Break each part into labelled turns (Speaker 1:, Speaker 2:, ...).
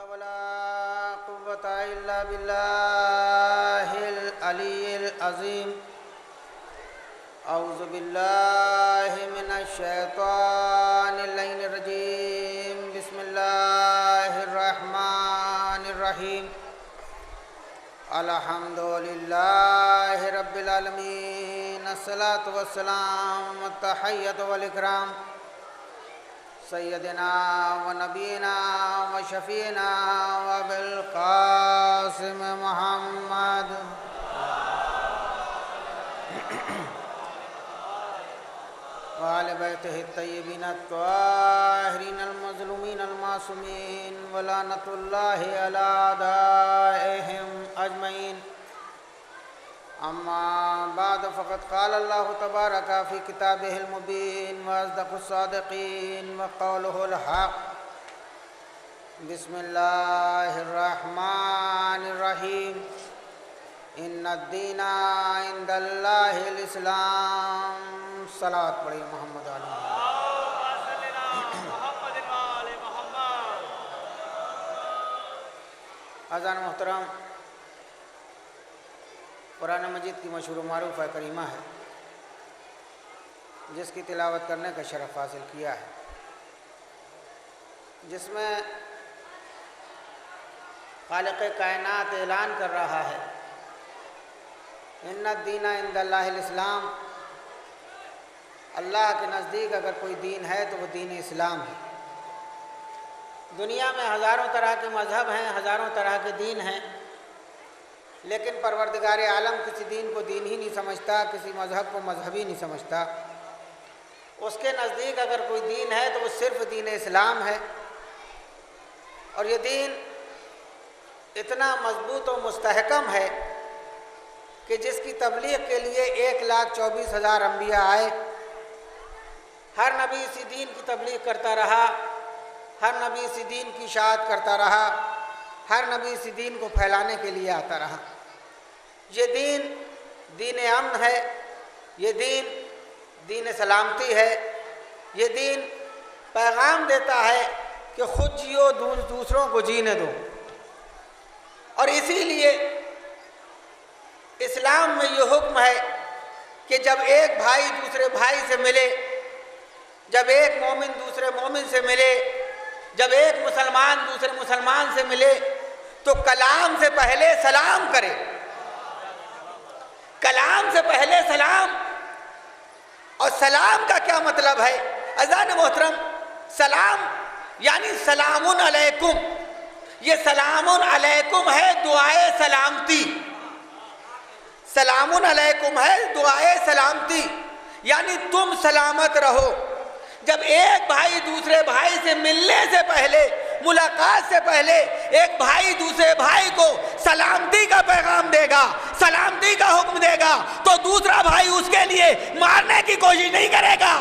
Speaker 1: ولا قوة إلا بالله العلي العظيم. أعوذ بالله من الشيطان اللعين الرجيم. بسم الله الرحمن الرحيم. الحمد لله رب العالمين. الصلاة والسلام والتحية والإكرام سيدنا ونبينا وشفينا وبالقاسم محمد وآل بيته الطيبين الطاهرين المظلومين المعصومين ولعنة الله على أعدائهم أجمعين. أما بعد فقد قال الله تبارك في كتابه المبين وأصدق الصادقين وقوله الحق. بسم الله الرحمن الرحيم. إن الدين عند الله الإسلام. صلاة پڑھی محمد علیہ اذان محترم. قرآن مجید کی مشہور و معروف کریمہ ہے جس کی تلاوت کرنے کا شرف حاصل کیا ہے، جس میں خالق کائنات اعلان کر رہا ہے ان الدین عند اللہ الاسلام. اللہ کے نزدیک اگر کوئی دین ہے تو وہ دین اسلام ہے. دنیا میں ہزاروں طرح کے مذہب ہیں، ہزاروں طرح کے دین ہیں، لیکن پروردگار عالم کسی دین کو دین ہی نہیں سمجھتا، کسی مذہب کو مذہب ہی نہیں سمجھتا. اس کے نزدیک اگر کوئی دین ہے تو وہ صرف دین اسلام ہے. اور یہ دین اتنا مضبوط و مستحکم ہے کہ جس کی تبلیغ کے لیے 1,24,000 انبیاء آئے. ہر نبی اسی دین کی تبلیغ کرتا رہا، ہر نبی اسی دین کی اشاعت کرتا رہا، ہر نبی اسی دین کو پھیلانے کے لیے آتا رہا. یہ دین دین امن ہے، یہ دین دین سلامتی ہے. یہ دین پیغام دیتا ہے کہ خود جیو، دوسروں کو جینے دو. اور اسی لیے اسلام میں یہ حکم ہے کہ جب ایک بھائی دوسرے بھائی سے ملے، جب ایک مومن دوسرے مومن سے ملے، جب ایک مسلمان دوسرے مسلمان سے ملے تو کلام سے پہلے سلام کرے. کلام سے پہلے سلام. اور سلام کا کیا مطلب ہے عزیزان محترم؟ سلام یعنی سلام علیکم. یہ سلام علیکم ہے دعائے سلامتی. سلام علیکم ہے دعائے سلامتی، یعنی تم سلامت رہو. جب ایک بھائی دوسرے بھائی سے ملنے سے پہلے، ملاقات سے پہلے ایک بھائی دوسرے بھائی کو سلامتی کا پیغام دے گا، سلامتی کا حکم دے گا، تو دوسرا بھائی اس کے لیے مارنے کی کوشش نہیں کرے گا،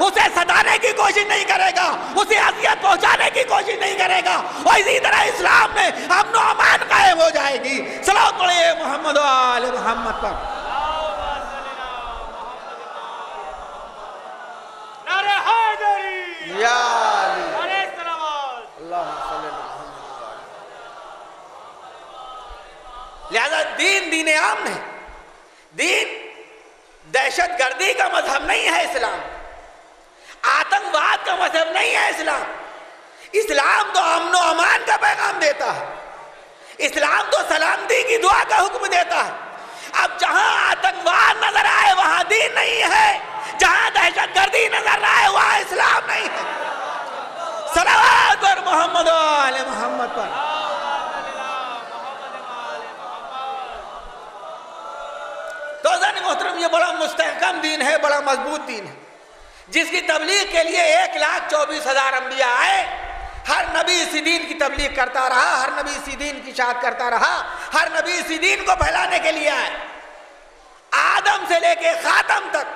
Speaker 1: اسے ستانے کی کوشش نہیں کرے گا، اسے اذیت پہنچانے کی کوشش نہیں کرے گا. اور اسی طرح اسلام میں امن و امان قائم ہو جائے گی. صلوات پڑھیے محمد و آل محمد پر. یا علی اللہم صلی اللہ علیہ وسلم. لہذا دین دین امن ہے. دین دہشت گردی کا مذہب نہیں ہے. اسلام آتنکواد کا مذہب نہیں ہے. اسلام تو امن و امان کا پیغام دیتا ہے. اسلام تو سلامتی کی دعا کا حکم دیتا ہے. اب جہاں آتنکواد نظر آئے وہاں دین نہیں ہے، جہاں دہشت گردی نظر آئے وہاں اسلام نہیں ہے. صلوات پر محمد و آل محمد پر. تو عزیزان محترم، یہ بڑا مستحکم دین ہے، بڑا مضبوط دین ہے، جس کی تبلیغ کے لیے 1,24,000 انبیاء آئے. ہر نبی اسی دین کی تبلیغ کرتا رہا، ہر نبی اسی دین کی اشاعت کرتا رہا، ہر نبی اسی دین کو پھیلانے کے لیے آئے. آدم سے لے کے خاتم تک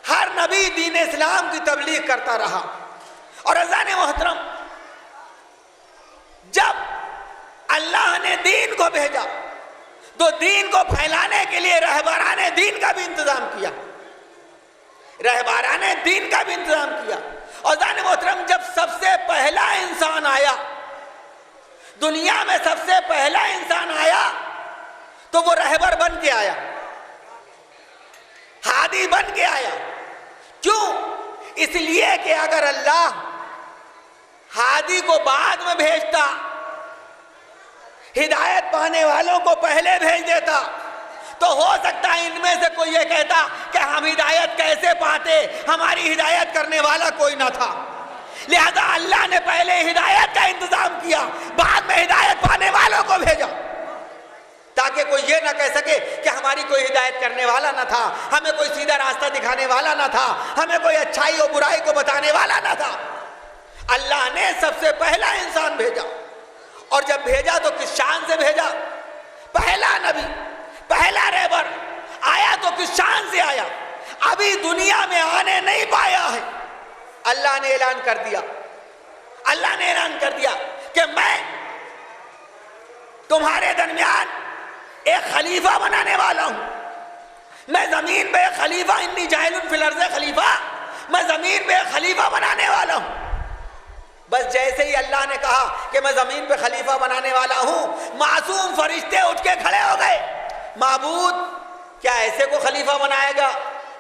Speaker 1: ہر نبی دین اسلام کی تبلیغ کرتا رہا. اور عزیزان محترم، جب اللہ نے دین کو بھیجا تو دین کو پھیلانے کے لیے رہبران دین کا بھی انتظام کیا. رہبران دین کا بھی انتظام کیا. اور عزیزان محترم، جب سب سے پہلا انسان آیا دنیا میں سب سے پہلا انسان آیا تو وہ رہبر بن کے آیا، ہادی بن کے آیا۔ کیوں؟ اس لیے کہ اگر اللہ ہادی کو بعد میں بھیجتا، ہدایت پانے والوں کو پہلے بھیج دیتا، تو ہو سکتا ہے ان میں سے کوئی یہ کہتا کہ ہم ہدایت کیسے پاتے، ہماری ہدایت کرنے والا کوئی نہ تھا۔ لہذا اللہ نے پہلے ہدایت کا انتظام کیا، بعد میں ہدایت پانے والوں کو بھیجا، تاکہ کوئی یہ نہ کہہ سکے کہ ہماری کوئی ہدایت کرنے والا نہ تھا، ہمیں کوئی سیدھا راستہ دکھانے والا نہ تھا، ہمیں کوئی اچھائی اور برائی کو بتانے والا نہ تھا۔ اللہ نے سب سے پہلا انسان بھیجا، اور جب بھیجا تو کس شان سے بھیجا؟ پہلا نبی، پہلا رہبر آیا تو کس شان سے آیا؟ ابھی دنیا میں آنے نہیں پایا ہے۔ اللہ نے اعلان کر دیا، اللہ نے اعلان کر دیا کہ میں تمہارے درمیان ایک خلیفہ بنانے والا ہوں، میں زمین پہ ایک خلیفہ، انی جاعل فی الارض خلیفہ، میں زمین پہ ایک خلیفہ بنانے والا ہوں۔ بس جیسے ہی اللہ نے کہا کہ میں زمین پہ خلیفہ بنانے والا ہوں، معصوم فرشتے اٹھ کے کھڑے ہو گئے۔ معبود کیا ایسے کو خلیفہ بنائے گا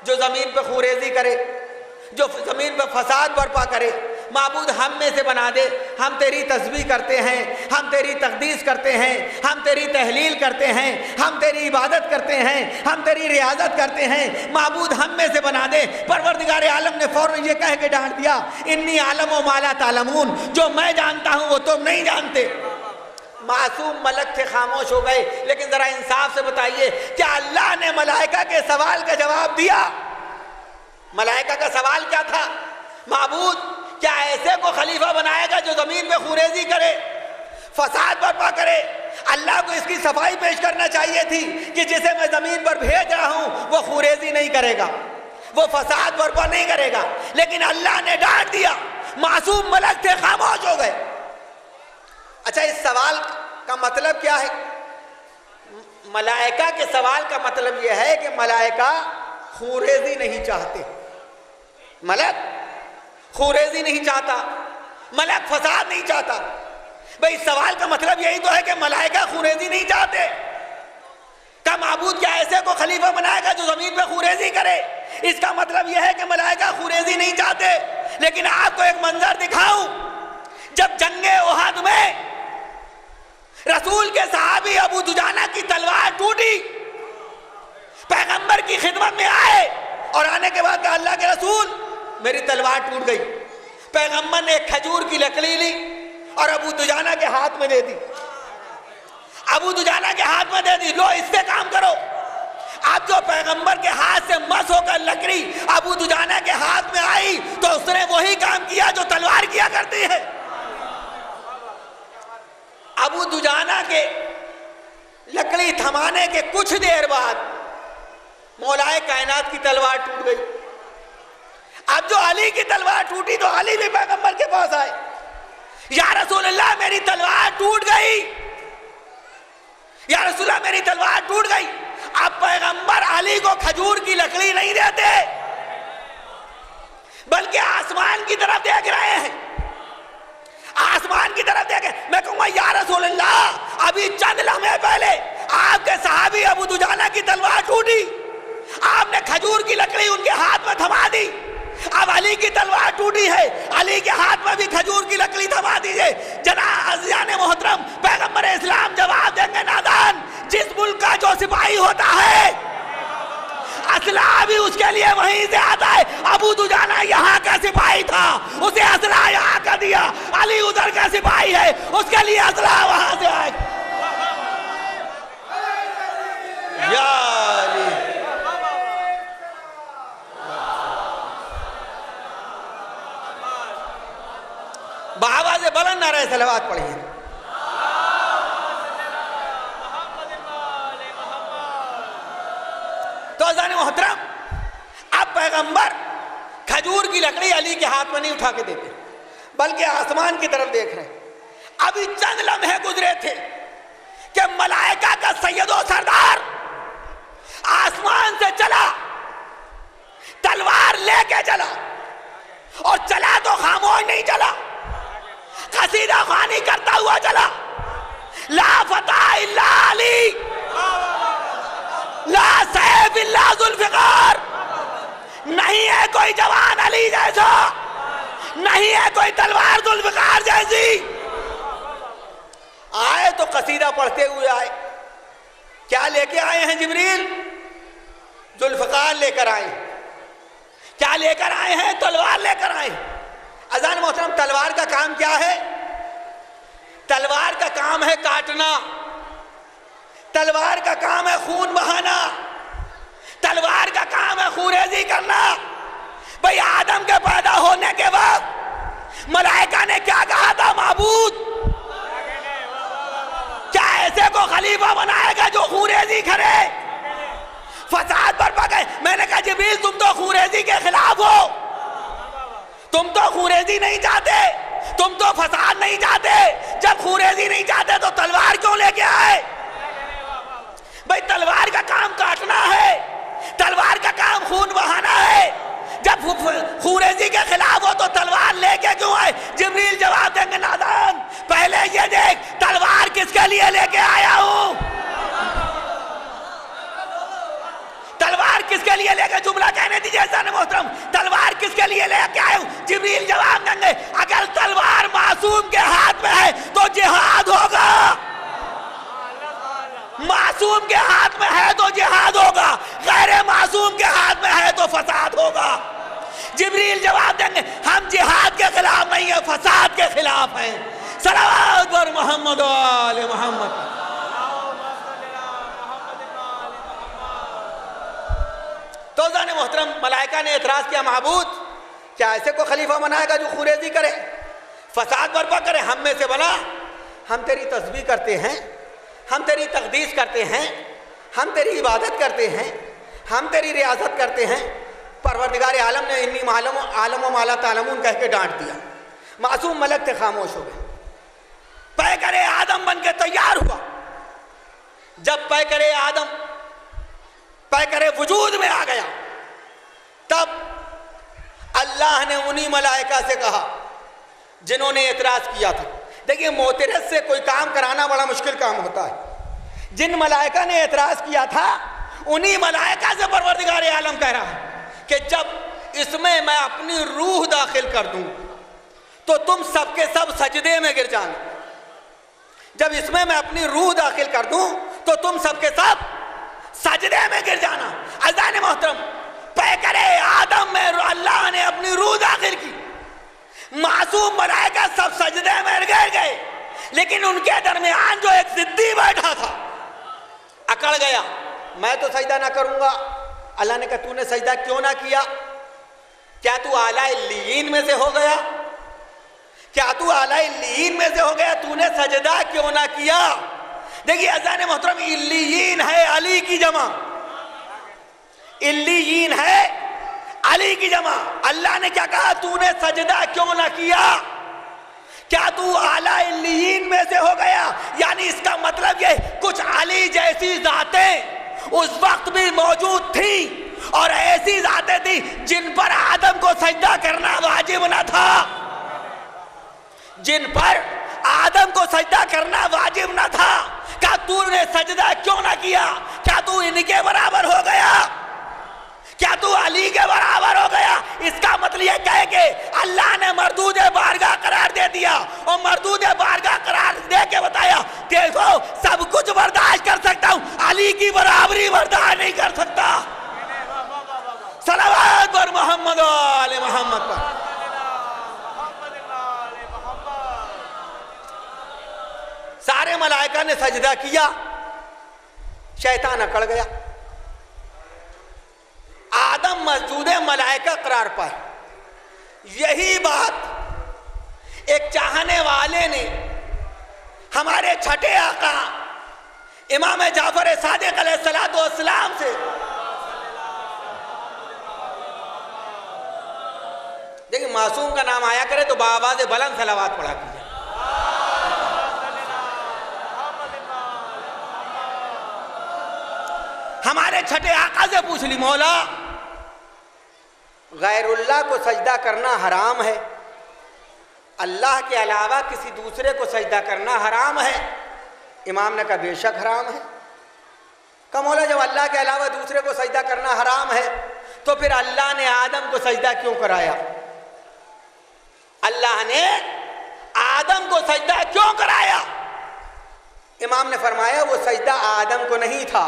Speaker 1: جو زمین پہ خوریزی کرے، جو زمین پہ فساد برپا کرے؟ معبود ہم میں سے بنا دے، ہم تیری تسبیح کرتے ہیں، ہم تیری تقدیس کرتے ہیں، ہم تیری تحلیل کرتے ہیں، ہم تیری عبادت کرتے ہیں، ہم تیری ریاضت کرتے ہیں، معبود ہم میں سے بنا دے۔ پروردگار عالم نے فوراً یہ کہہ کے ڈانٹ دیا، انی عالم و ما لا تعلمون، جو میں جانتا ہوں وہ تم نہیں جانتے۔ معصوم ملک تھے، خاموش ہو گئے۔ لیکن ذرا انصاف سے بتائیے، کیا اللہ نے ملائکہ کے سوال کا جواب دیا؟ ملائکہ کا سوال کیا تھا؟ معبود کیا ایسے کو خلیفہ بنائے گا جو زمین پہ خوریزی کرے، فساد برپا کرے؟ اللہ کو اس کی صفائی پیش کرنا چاہیے تھی کہ جسے میں زمین پر بھیج رہا ہوں وہ خوریزی نہیں کرے گا، وہ فساد برپا نہیں کرے گا، لیکن اللہ نے ڈانٹ دیا۔ معصوم ملک تھے، خاموش ہو گئے۔ اچھا، اس سوال کا مطلب کیا ہے؟ ملائکہ کے سوال کا مطلب یہ ہے کہ ملائکہ خوریزی نہیں چاہتے، ملک خوریزی نہیں چاہتا، ملک فساد نہیں چاہتا۔ بھئی سوال کا مطلب یہی تو ہے کہ ملائکہ خوریزی نہیں چاہتے۔ کا معبود کیا ایسے کو خلیفہ بنائے گا جو زمین پہ خوریزی کرے؟ اس کا مطلب یہ ہے کہ ملائکہ خوریزی نہیں چاہتے۔ لیکن آپ کو ایک منظر دکھاؤں، جب جنگ احد میں رسول کے صحابی ابو دجانہ کی تلوار ٹوٹی، پیغمبر کی خدمت میں آئے اور آنے کے بعد کہا، اللہ کے رسول میری تلوار ٹوٹ گئی۔ پیغمبر نے ایک کھجور کی لکڑی لی اور ابو دجانہ کے ہاتھ میں دے دی، ابو دجانہ کے ہاتھ میں دے دی، لو اس سے کام کرو۔ اب جو پیغمبر کے ہاتھ سے مس ہو کر لکڑی ابو دجانہ کے ہاتھ میں آئی تو اس نے وہی کام کیا جو تلوار کیا کرتی ہے۔ ابو دجانہ کے لکڑی تھمانے کے کچھ دیر بعد مولائے کائنات کی تلوار ٹوٹ گئی۔ اب جو علی کی تلوار ٹوٹی تو علی بھی پیغمبر کے پاس آئے، یا رسول اللہ میری تلوار ٹوٹ گئی، یا رسول اللہ میری تلوار ٹوٹ گئی۔ اب پیغمبر علی کو کھجور کی لکڑی نہیں دیتے، بلکہ آسمان کی طرف دیکھ رہے ہیں، آسمان کی طرف دیکھیں۔ میں کہوں گا یا رسول اللہ ابھی چند لمحے پہلے آپ کے صحابی ابو دجانہ کی تلوار ٹوٹی، آپ نے کھجور کی لکڑی ان کے ہاتھ میں تھما دی، اب علی کی تلوار ٹوٹی ہے، علی کے ہاتھ میں بھی کھجور کی لکڑی تھما دیجئے۔ جناب عزیزان محترم، پیغمبر اسلام جواب دیں گے، نادان، جس ملک کا جو سپاہی ہوتا ہے اسلحہ بھی اس کے لیے وہیں سے آتا ہے۔ ابو دجانہ یہاں کا سپاہی تھا، اسے اسلحہ یہاں کا دیا، علی ادھر کا سپاہی ہے، اس کے لیے اسلحہ وہاں سے آئے گا۔ یا علی، بآواز بلند نعرہ صلوات پڑھیے۔ تو عزیزان محترم، اب پیغمبر کھجور کی لکڑی علی کے ہاتھ میں نہیں اٹھا کے دیتے، بلکہ آسمان کی طرف دیکھ رہے ہیں۔ ابھی چند لمحے گزرے تھے کہ ملائکہ کا سید و سردار آسمان سے چلا، تلوار لے کے چلا، اور چلا تو خاموش نہیں چلا، قصیدہ خوانی کرتا ہوا چلا۔
Speaker 2: لا فتح الا علی، لا سیف الا ذوالفقار، نہیں ہے کوئی جوان علی جیسا، نہیں ہے کوئی تلوار ذوالفقار جیسی۔ آئے تو قصیدہ پڑھتے ہوئے آئے، کیا لے کے آئے ہیں جبریل؟ ذوالفقار لے کر آئے۔ کیا لے کر آئے ہیں؟ تلوار لے کر آئے۔ اذان محترم، تلوار کا کام کیا ہے؟ تلوار کا کام ہے کاٹنا، تلوار کا کام ہے خون بہانا، تلوار کا کام ہے خوریزی کرنا۔ بھئی آدم کے پیدا ہونے کے وقت ملائکہ نے کیا کہا تھا؟ معبود کیا ایسے کو خلیفہ بنائے گا جو خوریزی کرے، فساد برپا کرے؟ میں نے کہا جبریل تم تو خوریزی کے خلاف ہو، تم تو خوریزی نہیں چاہتے، تم تو فساد نہیں چاہتے، جب خوریزی نہیں چاہتے تو تلوار کیوں لے کے آئے؟ بھئی تلوار کا کام کاٹنا ہے، تلوار کا کام خون بہانا ہے، جب خوریزی کے خلاف ہو تو تلوار لے کے کیوں آئے؟ جبریل جواب دیں گے نادان پہلے یہ دیکھ تلوار کس کے لیے لے کے آیا ہوں، تلوار کس کے لیے لے کے، جملہ کہنے دیجئے عزیزان محترم، تلوار کس کے لیے لے کے آئے ہوں؟ جبریل جواب دیں گے اگر تلوار معصوم کے ہاتھ میں ہے تو جہاد ہوگا، معصوم کے ہاتھ میں ہے تو جہاد ہوگا، غیر معصوم کے ہاتھ میں ہے تو فساد ہوگا۔ جبریل جواب دیں گے ہم جہاد کے خلاف نہیں ہیں، فساد کے خلاف ہیں۔ صلوات پر محمد و آل محمد۔ تو زان محترم ملائکہ نے اعتراض کیا، معبود کیا ایسے کو خلیفہ بنائے گا جو خوریزی کرے، فساد برپا کرے؟ ہم میں سے بنا، ہم تیری تسبیح کرتے ہیں، ہم تیری تقدیس کرتے ہیں، ہم تیری عبادت کرتے ہیں، ہم تیری ریاضت کرتے ہیں۔ پروردگار عالم نے انی عالم و مالا تعلمون کہہ کے ڈانٹ دیا، معصوم ملک تھے خاموش ہو گئے۔ پیکر آدم بن کے تیار ہوا، جب پیکر آدم پیکر وجود میں آ گیا تب اللہ نے انہی ملائکہ سے کہا جنہوں نے اعتراض کیا تھا۔ دیکھیں معترض سے کوئی کام کرانا بڑا مشکل کام ہوتا ہے، جن ملائکہ نے اعتراض کیا تھا انہی ملائکہ سے پروردگار عالم کہہ رہا ہے کہ جب اس میں اپنی روح داخل کر دوں تو تم سب کے سب سجدے میں گر جانا، جب اس میں اپنی روح داخل کر دوں تو تم سب کے سب سجدے میں گر جانا۔ عزیزان محترم پیکر آدم میں اللہ نے اپنی روح داخل کی، معصوم ملائکہ سب سجدے میں گر گئے، لیکن ان کے درمیان جو ایک ضدی بیٹھا تھا اکڑ گیا، میں تو سجدہ نہ کروں گا۔ اللہ نے کہا تو نے سجدہ کیوں نہ کیا؟ کیا تو اعلیٰ علیین میں سے ہو گیا؟ کیا تو اعلیٰ علیین میں سے ہو گیا؟ تو نے سجدہ کیوں نہ کیا؟ دیکھیے عزیزان محترم علیین ہے علی کی جمع، علیین ہے علی کی جمع۔ اللہ نے کیا کہا؟ تو نے سجدہ کیوں نہ کیا؟ کیا تو اعلیٰ علیین میں سے ہو گیا؟ یعنی اس کا مطلب یہ کچھ علی جیسی ذاتیں اس وقت بھی موجود تھیں اور ایسی ذاتیں تھیں جن پر آدم کو سجدہ کرنا واجب نہ تھا، جن پر آدم کو سجدہ کرنا واجب نہ تھا۔ کیا تو نے سجدہ کیوں نہ کیا؟ کیا تو ان کے برابر ہو گیا؟ کیا تو علی کے برابر ہو گیا؟ اس کا مطلب یہ کہے کہ اللہ نے مردود بارگاہ قرار دے دیا اور مردود بارگاہ قرار دے کے بتایا دیکھو سب کچھ برداشت کر سکتا ہوں، علی کی برابری برداشت نہیں کر سکتا۔ صلوات پر محمد و آل محمد پر۔ سارے ملائکہ نے سجدہ کیا، شیطان اکڑ گیا، آدم مسجود ملائکہ قرار پائے۔ یہی بات ایک چاہنے والے نے ہمارے چھٹے آقا امام جعفر صادق علیہ السلام سے دیکھیں، معصوم کا نام آیا کرے تو بآواز بلند صلوات پڑھا کیجئے۔ ہمارے چھٹے آقا سے پوچھ لی، مولا غیر اللہ کو سجدہ کرنا حرام ہے، اللہ کے علاوہ کسی دوسرے کو سجدہ کرنا حرام ہے، امام نے کہا بے شک حرام ہے۔ کہ مولا جب اللہ کے علاوہ دوسرے کو سجدہ کرنا حرام ہے تو پھر اللہ نے آدم کو سجدہ کیوں کرایا؟ اللہ نے آدم کو سجدہ کیوں کرایا؟ امام نے فرمایا وہ سجدہ آدم کو نہیں تھا،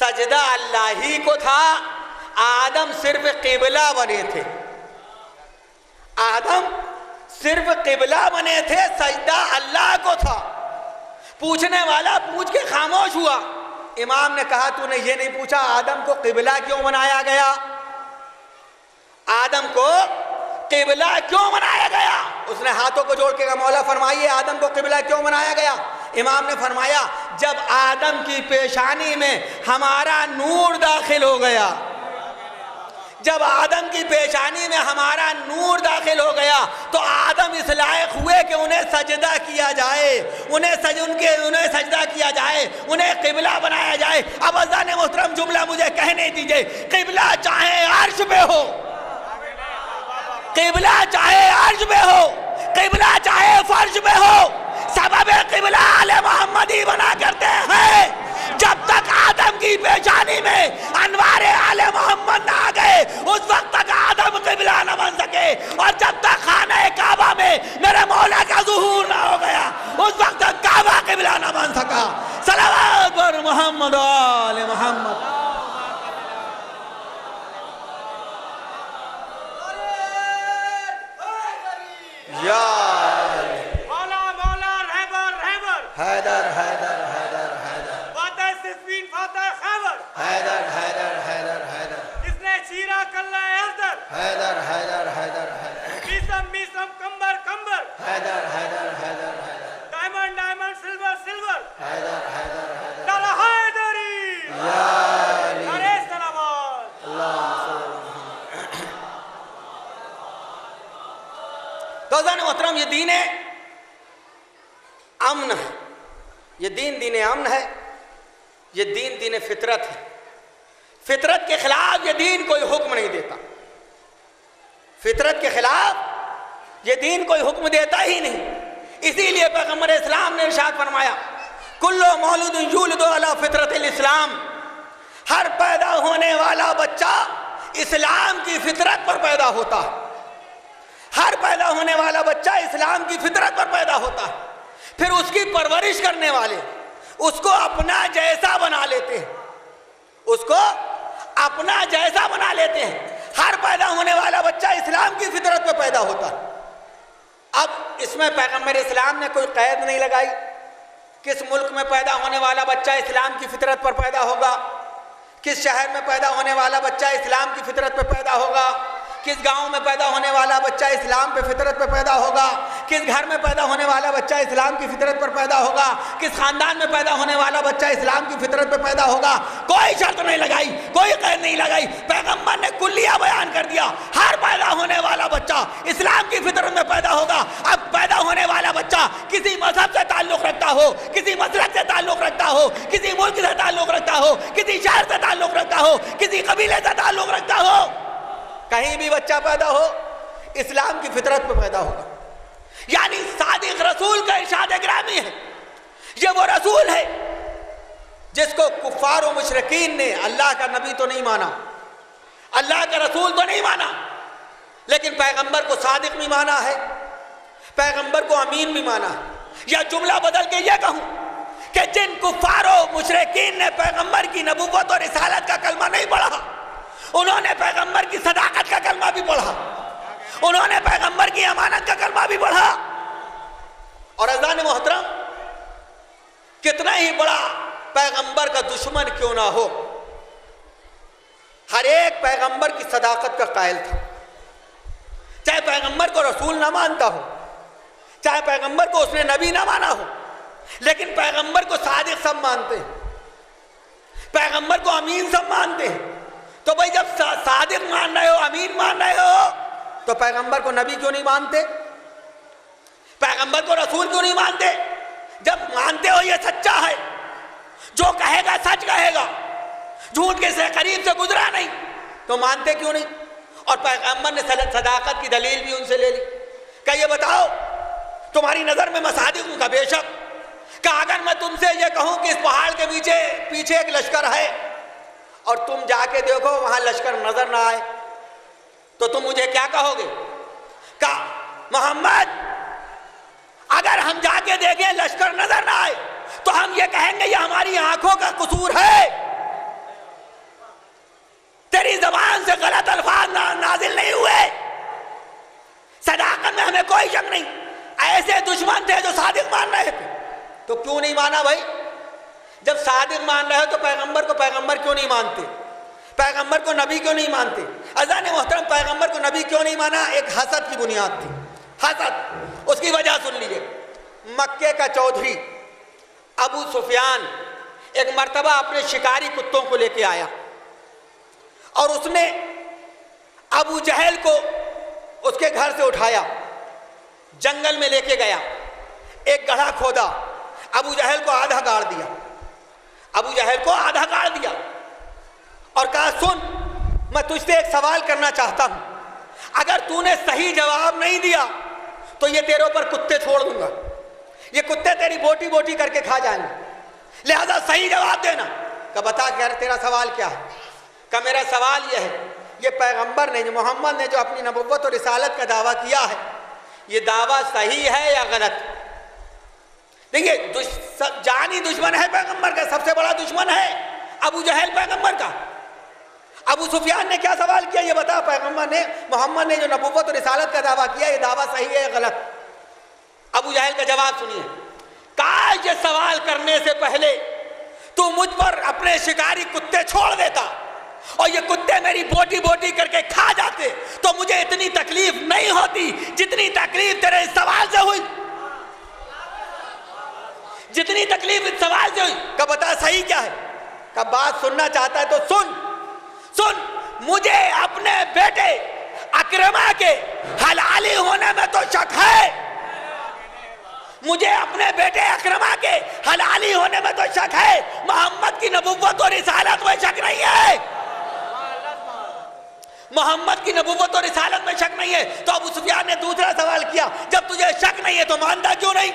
Speaker 2: سجدہ اللہ ہی کو تھا۔ آدم صرف قبلہ بنے تھے، آدم صرف قبلہ بنے تھے، سجدہ اللہ کو تھا۔ پوچھنے والا پوچھ کے خاموش ہوا۔ امام نے کہا تو نے یہ نہیں پوچھا آدم کو قبلہ کیوں بنایا گیا؟ آدم کو قبلہ کیوں بنایا گیا؟ اس نے ہاتھوں کو جوڑ کے کہا مولا فرمائیے آدم کو قبلہ کیوں بنایا گیا؟ امام نے فرمایا جب آدم کی پیشانی میں ہمارا نور داخل ہو گیا، جب آدم کی پیشانی میں ہمارا نور داخل ہو گیا تو آدم اس لائق ہوئے کہ انہیں سجدہ کیا جائے، انہیں سجدہ کیا جائے، انہیں قبلہ بنایا جائے۔ اب اذان محترم جملہ مجھے کہنے دیجئے، قبلہ چاہے عرش پہ ہو، قبلہ چاہے عرش پہ ہو، قبلہ چاہے فرش پہ ہو، سبب قبلہ آل محمد ہی بنا کرتے ہیں۔ جب تک آدم کی پیشانی میں انوار آل محمد نہ آ گئے اس وقت تک آدم قبلہ نہ بن سکے، اور جب تک خانہ کعبہ میں میرے مولا کا ظہور نہ ہو گیا اس وقت تک کعبہ قبلہ نہ بن سکا۔ صلوات بر محمد آل محمد۔ یا حیدر حیدر حیدر حیدر
Speaker 3: فاتح سفین فاتح خیبر
Speaker 2: حیدر حیدر حیدر حیدر
Speaker 3: جس نے چیرا کلہ ازدر
Speaker 2: Haidar Haidar Haidar Haidar
Speaker 3: Maisam Maisam Qambar Qambar
Speaker 2: Haidar Haidar Haidar Haidar
Speaker 3: diamond diamond silver silver
Speaker 2: Haidar Haidar Haidar
Speaker 3: ڈالا حیدری
Speaker 2: یا علی
Speaker 3: نعرہ صلوات۔
Speaker 2: اللہم صلی اللہ۔ دوستان محترم یہ دین امن ہے، یہ دین دین امن ہے، یہ دین دین فطرت ہے۔ فطرت کے خلاف یہ دین کوئی حکم نہیں دیتا، فطرت کے خلاف یہ دین کوئی حکم دیتا ہی نہیں۔ اسی لیے پیغمبر اسلام نے ارشاد فرمایا کل مولود یولد علی فطرت الاسلام، ہر پیدا ہونے والا بچہ اسلام کی فطرت پر پیدا ہوتا ہے، ہر پیدا ہونے والا بچہ اسلام کی فطرت پر پیدا ہوتا ہے۔ پھر اس کی پرورش کرنے والے اس کو اپنا جیسا بنا لیتے ہیں، اس کو اپنا جیسا بنا لیتے ہیں۔ ہر پیدا ہونے والا بچہ اسلام کی فطرت پہ پیدا ہوتا ہے۔ اب اس میں پیغمبر اسلام نے کوئی قید نہیں لگائی کس ملک میں پیدا ہونے والا بچہ اسلام کی فطرت پر پیدا ہوگا، کس شہر میں پیدا ہونے والا بچہ اسلام کی فطرت پہ پیدا ہوگا، کس گاؤں میں پیدا ہونے والا بچہ اسلام پہ فطرت پہ پیدا ہوگا، کس گھر میں پیدا ہونے والا بچہ اسلام کی فطرت پر پیدا ہوگا، کس خاندان میں پیدا ہونے والا بچہ اسلام کی فطرت پہ پیدا ہوگا۔ کوئی شرط نہیں لگائی، کوئی قید نہیں لگائی، پیغمبر نے کلیہ بیان کر دیا ہر پیدا ہونے والا بچہ اسلام کی فطرت میں پیدا ہوگا۔ اب پیدا ہونے والا بچہ کسی مذہب سے تعلق رکھتا ہو، کسی مسلک سے تعلق رکھتا ہو، کسی ملک سے تعلق رکھتا ہو، کسی شہر سے تعلق رکھتا ہو، کسی قبیلے سے تعلق رکھتا ہو، کہیں بھی بچہ پیدا ہو اسلام کی فطرت پہ پیدا ہوگا۔ یعنی صادق رسول کا ارشاد گرامی ہے، یہ وہ رسول ہے جس کو کفار و مشرکین نے اللہ کا نبی تو نہیں مانا، اللہ کا رسول تو نہیں مانا، لیکن پیغمبر کو صادق بھی مانا ہے، پیغمبر کو امین بھی مانا ہے۔ یا جملہ بدل کے یہ کہوں کہ جن کفار و مشرکین نے پیغمبر کی نبوت اور رسالت کا کلمہ نہیں پڑھا، انہوں نے پیغمبر کی صداقت کا کلمہ بھی پڑھا، انہوں نے پیغمبر کی امانت کا کلمہ بھی پڑھا۔ اور اذان محترم کتنا ہی بڑا پیغمبر کا دشمن کیوں نہ ہو، ہر ایک پیغمبر کی صداقت کا قائل تھا، چاہے پیغمبر کو رسول نہ مانتا ہو، چاہے پیغمبر کو اس نے نبی نہ مانا ہو، لیکن پیغمبر کو صادق سب مانتے ہیں، پیغمبر کو امین سب مانتے ہیں۔ تو بھائی جب صادق مان رہے ہو، امین مان رہے ہو، تو پیغمبر کو نبی کیوں نہیں مانتے؟ پیغمبر کو رسول کیوں نہیں مانتے؟ جب مانتے ہو یہ سچا ہے، جو کہے گا سچ کہے گا، جھوٹ کے سے قریب سے گزرا نہیں، تو مانتے کیوں نہیں؟ اور پیغمبر نے صداقت کی دلیل بھی ان سے لے لی کہ یہ بتاؤ تمہاری نظر میں میں صادق ہوں؟ کا بے شک۔ کہ اگر میں تم سے یہ کہوں کہ اس پہاڑ کے پیچھے ایک لشکر ہے اور تم جا کے دیکھو وہاں لشکر نظر نہ آئے تو تم مجھے کیا کہو گے؟ کہ محمد اگر ہم جا کے دیکھیں لشکر نظر نہ آئے تو ہم یہ کہیں گے یہ ہماری آنکھوں کا قصور ہے، تیری زبان سے غلط الفاظ نازل نہیں ہوئے، صداقت میں ہمیں کوئی شک نہیں۔ ایسے دشمن تھے جو صادق مان رہے تھے، تو کیوں نہیں مانا بھائی؟ جب صادق مان رہے ہو تو پیغمبر کو پیغمبر کیوں نہیں مانتے؟ پیغمبر کو نبی کیوں نہیں مانتے؟ اذان محترم، پیغمبر کو نبی کیوں نہیں مانا؟ ایک حسد کی بنیاد تھی، حسد۔ اس کی وجہ سن لیجئے، مکے کا چودھری ابو سفیان ایک مرتبہ اپنے شکاری کتوں کو لے کے آیا اور اس نے ابو جہل کو اس کے گھر سے اٹھایا، جنگل میں لے کے گیا، ایک گڑھا کھودا، ابو جہل کو آدھا گاڑ دیا، ابو جہل کو آدھا گاڑ دیا اور کہا سن، میں تجھ سے ایک سوال کرنا چاہتا ہوں، اگر تو نے صحیح جواب نہیں دیا تو یہ تیرے اوپر کتے چھوڑ دوں گا، یہ کتے تیری بوٹی بوٹی کر کے کھا جائیں گے، لہذا صحیح جواب دینا۔ کہ بتا کہ تیرا سوال کیا ہے؟ کہ میرا سوال یہ ہے، یہ پیغمبر نے، محمد نے جو اپنی نبوت اور رسالت کا دعویٰ کیا ہے، یہ دعویٰ صحیح ہے یا غلط؟ دیکھیے، جانی دشمن ہے پیغمبر کا، سب سے بڑا دشمن ہے ابو جہل پیغمبر کا۔ ابو سفیان نے کیا سوال کیا؟ یہ بتا پیغمبر نے، محمد نے جو نبوت اور رسالت کا دعویٰ کیا، یہ دعویٰ صحیح ہے یا غلط؟ ابو جہل کا جواب سنیے، کاش یہ سوال کرنے سے پہلے تو مجھ پر اپنے شکاری کتے چھوڑ دیتا اور یہ کتے میری بوٹی بوٹی کر کے کھا جاتے تو مجھے اتنی تکلیف نہیں ہوتی جتنی تکلیف تیرے اس سوال سے ہوئی، جتنی تکلیف اس سوال سے ہوئی۔ کہ بتا صحیح کیا ہے؟ کہ بات سننا چاہتا ہے تو سن، مجھے اپنے بیٹے اکرمہ کے حلالی ہونے میں تو شک ہے، مجھے اپنے بیٹے اکرمہ کے حلالی ہونے میں تو شک ہے، محمد کی نبوت اور رسالت میں شک نہیں ہے، محمد کی نبوت اور رسالت میں شک نہیں ہے۔ تو ابو سفیان نے دوسرا سوال کیا، جب تجھے شک نہیں ہے تو مانتا کیوں نہیں؟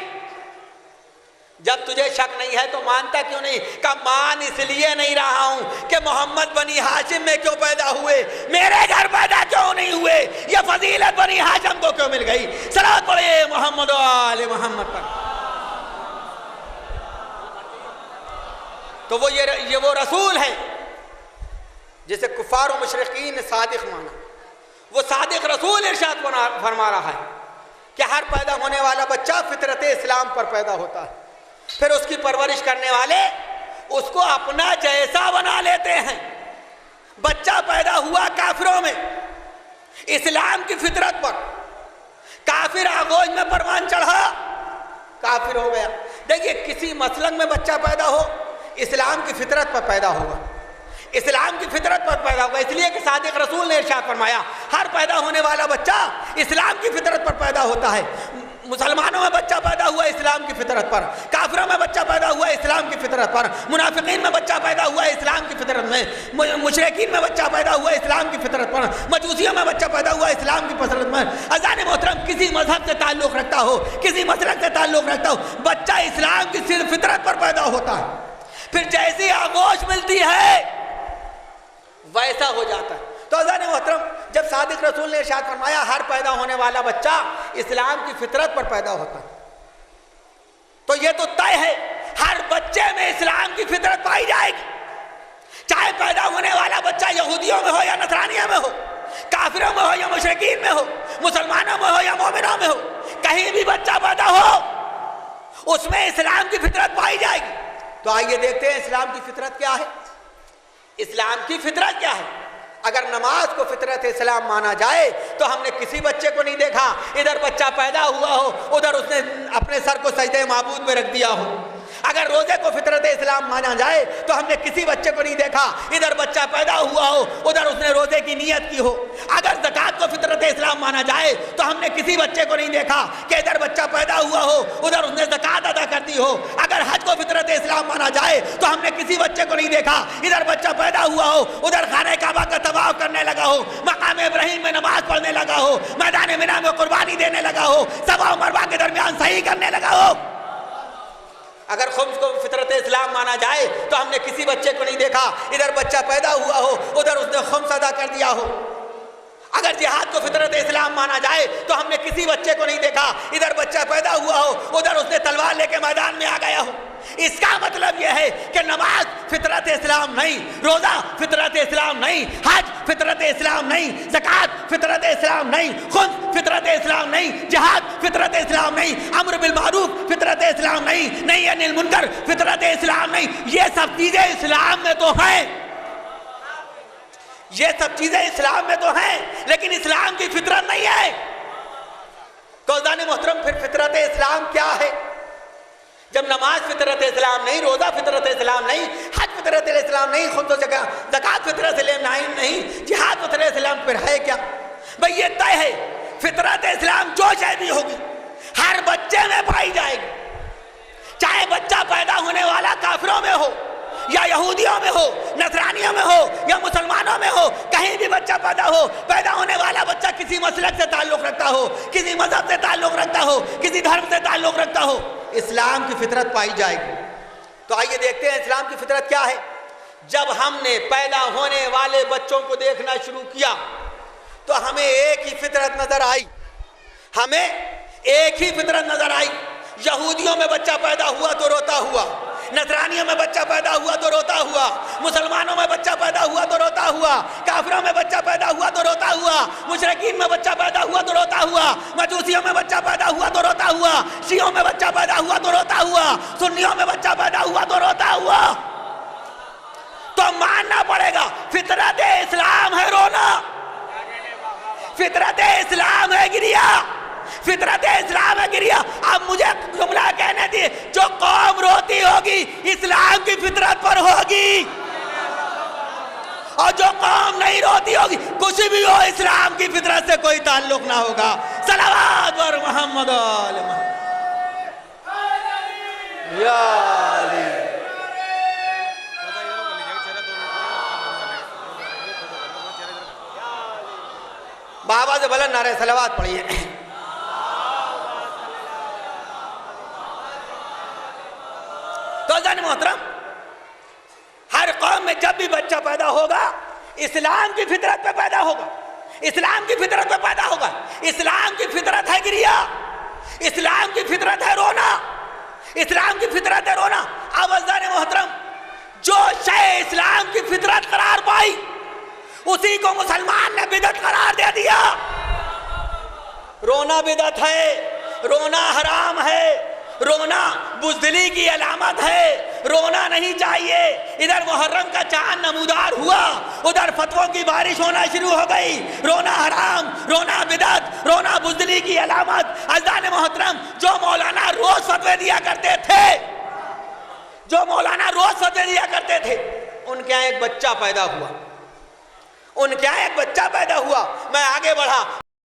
Speaker 2: جب تجھے شک نہیں ہے تو مانتا کیوں نہیں؟ کہ مان اس لیے نہیں رہا ہوں کہ محمد بنی ہاشم میں کیوں پیدا ہوئے، میرے گھر پیدا کیوں نہیں ہوئے، یہ فضیلت بنی ہاشم کو کیوں مل گئی؟ صلوات پڑھئے محمد و آل محمد پر۔ تو یہ وہ رسول ہے جسے کفار و مشرقین نے صادق مانا، وہ صادق رسول ارشاد فرما رہا ہے کہ ہر پیدا ہونے والا بچہ فطرت اسلام پر پیدا ہوتا ہے، پھر اس کی پرورش کرنے والے اس کو اپنا جیسا بنا لیتے ہیں۔ بچہ پیدا ہوا کافروں میں، اسلام کی فطرت پر، کافر آغوش میں پروان چڑھا، کافر ہو گیا۔ دیکھیے، کسی مسلک میں بچہ پیدا ہو، اسلام کی فطرت پر پیدا ہوگا، اسلام کی فطرت پر پیدا ہوگا، اس لیے کہ صادق رسول نے ارشاد فرمایا ہر پیدا ہونے والا بچہ اسلام کی فطرت پر پیدا ہوتا ہے۔ مسلمانوں میں بچہ پیدا ہوا اسلام کی فطرت پر، کافروں میں بچہ پیدا ہوا اسلام کی فطرت پر، منافقین میں بچہ پیدا ہوا اسلام کی فطرت میں، مشرکین میں بچہ پیدا ہوا اسلام کی فطرت پر، مجوسیوں میں بچہ پیدا ہوا اسلام کی فطرت میں۔ اذان محترم، کسی مذہب سے تعلق رکھتا ہو، کسی مسلک سے تعلق رکھتا ہو، بچہ اسلام کی صرف فطرت پر پیدا ہوتا ہے، پھر جیسی آغوش ملتی ہے ویسا ہو جاتا ہے۔ تو اذان محترم، جب صادق رسول نے ارشاد فرمایا ہر پیدا ہونے والا بچہ اسلام کی فطرت پر پیدا ہوتا ہے، تو یہ تو طے ہے ہر بچے میں اسلام کی فطرت پائی جائے گی، چاہے پیدا ہونے والا بچہ یہودیوں میں ہو یا نصرانیوں میں ہو، کافروں میں ہو یا مشرکین میں ہو، مسلمانوں میں ہو یا مومنوں میں ہو، کہیں بھی بچہ پیدا ہو اس میں اسلام کی فطرت پائی جائے گی۔ تو آئیے دیکھتے ہیں اسلام کی فطرت کیا ہے۔ اسلام کی فطرت کیا ہے؟ اگر نماز کو فطرت اسلام مانا جائے تو ہم نے کسی بچے کو نہیں دیکھا ادھر بچہ پیدا ہوا ہو ادھر اس نے اپنے سر کو سجدہ معبود میں رکھ دیا ہو۔ اگر روزے کو فطرت اسلام مانا جائے تو ہم نے کسی بچے کو نہیں دیکھا ادھر بچہ پیدا ہوا ہو ادھر اس نے روزے کی نیت کی ہو۔ اگر زکوٰۃ کو فطرت اسلام مانا جائے تو ہم نے کسی بچے کو نہیں دیکھا کہ ادھر بچہ پیدا ہوا ہو ادھر اس نے زکوٰۃ ادا کر دی ہو۔ اگر حج کو فطرت اسلام مانا جائے تو ہم نے کسی بچے کو نہیں دیکھا ادھر بچہ پیدا ہوا ہو ادھر خانہ کعبہ کا طواف کرنے لگا ہو، مقام ابراہیم میں نماز پڑھنے لگا ہو، میدان مینا میں قربانی دینے لگا ہو، صفا و مروہ کے درمیان سعی کرنے لگا ہو۔ اگر خمس کو فطرت اسلام مانا جائے تو ہم نے کسی بچے کو نہیں دیکھا ادھر بچہ پیدا ہوا ہو ادھر اس نے خمس ادا کر دیا ہو. اگر جہاد کو فطرت اسلام مانا جائے تو ہم نے کسی بچے کو نہیں دیکھا ادھر بچہ پیدا ہوا ہو ادھر اس نے تلوار لے کے میدان میں آ گیا ہو. اس کا مطلب یہ ہے کہ نماز فطرت اسلام نہیں, روزہ فطرت اسلام نہیں, حج فطرت اسلام نہیں, زکوٰۃ فطرت اسلام نہیں, خمس فطرت اسلام نہیں, جہاد فطرت اسلام نہیں, امر بالمعروف فطرت اسلام نہیں, نہی عن المنکر فطرت اسلام نہیں. یہ سب چیزیں اسلام میں تو ہیں, یہ سب چیزیں اسلام میں تو ہیں, لیکن اسلام کی فطرت نہیں ہے. تو عزیزان محترم پھر فطرت اسلام کیا ہے؟ جب نماز فطرت اسلام نہیں, روزہ فطرت اسلام نہیں, حج فطرت اسلام نہیں, خود و زکوٰۃ فطرت اسلام نہیں, جہاد فطرت اسلام, پھر ہے کیا؟ بھئی یہ طے ہے فطرت اسلام جو شے بھی ہوگی ہر بچے میں پائی جائے گی, چاہے بچہ پیدا ہونے والا کافروں میں ہو یا یہودیوں میں ہو, نصرانیوں میں ہو یا مسلمانوں میں ہو, کہیں بھی بچہ پیدا ہو, پیدا ہونے والا بچہ کسی مسلک سے تعلق رکھتا ہو, کسی مذہب سے تعلق رکھتا ہو, کسی دھرم سے تعلق رکھتا ہو, اسلام کی فطرت پائی جائے گی. تو آئیے دیکھتے ہیں اسلام کی فطرت کیا ہے. جب ہم نے پیدا ہونے والے بچوں کو دیکھنا شروع کیا تو ہمیں ایک ہی فطرت نظر آئی, ہمیں ایک ہی فطرت نظر آئی. یہودیوں میں بچہ پیدا ہوا تو روتا ہوا, نصرانیوں میں بچہ پیدا ہوا تو روتا ہوا, مسلمانوں میں بچہ پیدا ہوا تو روتا ہوا, کافروں میں بچہ پیدا ہوا تو روتا ہوا, مشرکین میں بچہ پیدا ہوا تو روتا ہوا, مجوسیوں میں بچہ پیدا ہوا تو روتا ہوا, شیعوں میں بچہ پیدا ہوا تو روتا ہوا, سنیوں میں بچہ پیدا ہوا تو روتا ہوا. تو ماننا پڑے گا فطرت اسلام ہے رونا, فطرت اسلام ہے گریا, فطرت اسلام ہے گریا. اب مجھے جملہ کہنے دی, جو قوم روتی ہوگی اسلام کی فطرت پر ہوگی, اور جو قوم نہیں روتی ہوگی کچھ بھی ہو اسلام کی فطرت سے کوئی تعلق نہ ہوگا. صلوات اور محمد آل محمد یا علی. بابا سے بلند نعرہ صلوات پڑھیے. تو عزیزان محترم ہر قوم میں جب بھی بچہ پیدا ہوگا اسلام کی فطرت پہ پیدا ہوگا, اسلام کی فطرت پہ پیدا ہوگا. اسلام کی فطرت ہے گریا, اسلام کی فطرت ہے رونا, اسلام کی فطرت ہے رونا. اب عزیزان محترم جو شے اسلام کی فطرت قرار پائی اسی کو مسلمان نے بدعت قرار دے دیا. رونا بدعت ہے, رونا حرام ہے, رونا بزدلی کی علامت ہے, رونا نہیں چاہیے. ادھر محرم کا چاند نمودار ہوا, ادھر فتووں کی بارش ہونا شروع ہو گئی. رونا حرام, رونا بدعت, رونا بزدلی کی علامت. عزیزان محترم جو مولانا روز فتوے دیا کرتے تھے, جو مولانا روز فتوے دیا کرتے تھے, ان کے یہاں ایک بچہ پیدا ہوا, ان کے یہاں ایک بچہ پیدا ہوا. میں آگے بڑھا,